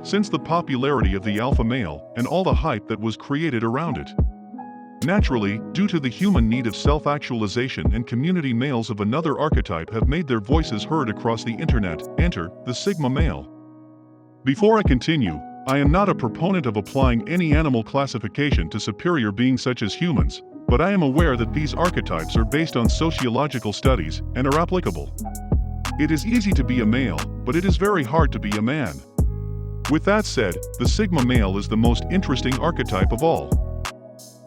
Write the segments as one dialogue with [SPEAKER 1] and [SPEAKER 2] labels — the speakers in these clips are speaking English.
[SPEAKER 1] since the popularity of the alpha male and all the hype that was created around it. Naturally, due to the human need of self-actualization and community, males of another archetype have made their voices heard across the internet. Enter the Sigma male. Before I continue, I am not a proponent of applying any animal classification to superior beings such as humans, but I am aware that these archetypes are based on sociological studies and are applicable. It is easy to be a male, but it is very hard to be a man. With that said, the Sigma male is the most interesting archetype of all.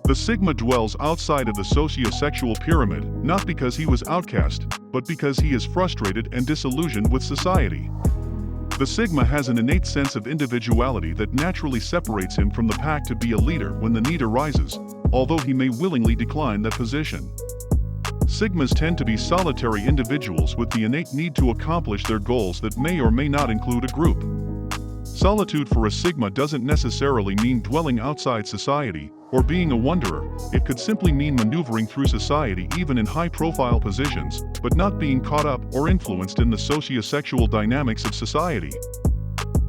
[SPEAKER 1] The Sigma dwells outside of the socio-sexual pyramid, not because he was outcast, but because he is frustrated and disillusioned with society. The Sigma has an innate sense of individuality that naturally separates him from the pack to be a leader when the need arises, although he may willingly decline that position. Sigmas tend to be solitary individuals with the innate need to accomplish their goals that may or may not include a group. Solitude for a Sigma doesn't necessarily mean dwelling outside society or being a wanderer. It could simply mean maneuvering through society even in high-profile positions, but not being caught up or influenced in the socio-sexual dynamics of society.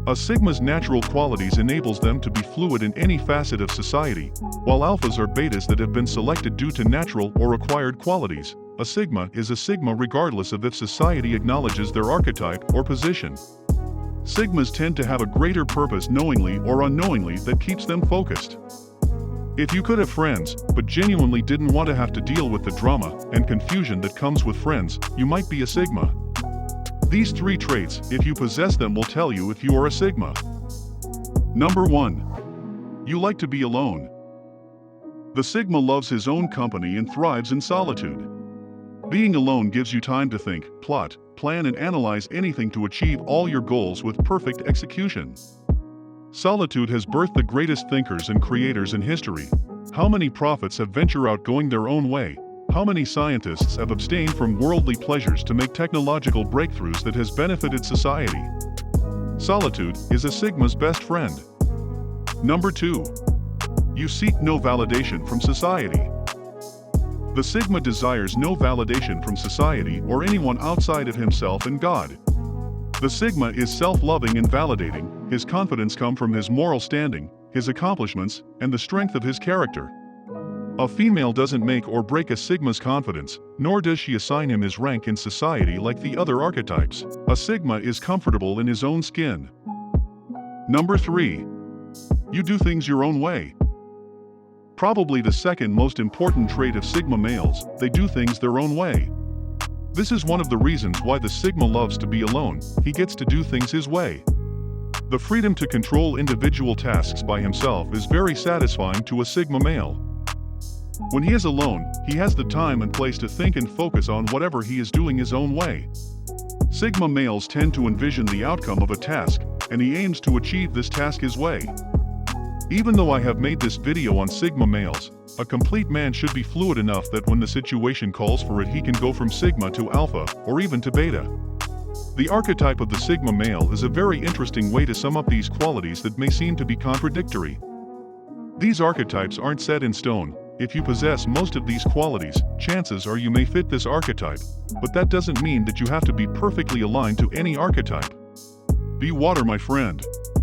[SPEAKER 1] A Sigma's natural qualities enables them to be fluid in any facet of society, while alphas are betas that have been selected due to natural or acquired qualities. A Sigma is a Sigma regardless of if society acknowledges their archetype or position. Sigmas tend to have a greater purpose knowingly or unknowingly that keeps them focused. If you could have friends, but genuinely didn't want to have to deal with the drama and confusion that comes with friends, you might be a Sigma. These three traits, if you possess them, will tell you if you are a Sigma. Number 1. You like to be alone. The Sigma loves his own company and thrives in solitude. Being alone gives you time to think, plot, plan and analyze anything to achieve all your goals with perfect execution. Solitude has birthed the greatest thinkers and creators in history. How many prophets have ventured out going their own way? How many scientists have abstained from worldly pleasures to make technological breakthroughs that has benefited society? Solitude is a Sigma's best friend. Number 2. You seek no validation from society. The Sigma desires no validation from society or anyone outside of himself and God. The Sigma is self-loving and validating. His confidence comes from his moral standing, his accomplishments, and the strength of his character. A female doesn't make or break a Sigma's confidence, nor does she assign him his rank in society like the other archetypes. A Sigma is comfortable in his own skin. Number 3. You do things your own way. Probably the second most important trait of Sigma males, they do things their own way. This is one of the reasons why the Sigma loves to be alone. He gets to do things his way. The freedom to control individual tasks by himself is very satisfying to a Sigma male. When he is alone, he has the time and place to think and focus on whatever he is doing his own way. Sigma males tend to envision the outcome of a task, and he aims to achieve this task his way. Even though I have made this video on Sigma males, a complete man should be fluid enough that when the situation calls for it he can go from Sigma to Alpha, or even to Beta. The archetype of the Sigma male is a very interesting way to sum up these qualities that may seem to be contradictory. These archetypes aren't set in stone. If you possess most of these qualities, chances are you may fit this archetype, but that doesn't mean that you have to be perfectly aligned to any archetype. Be water, my friend.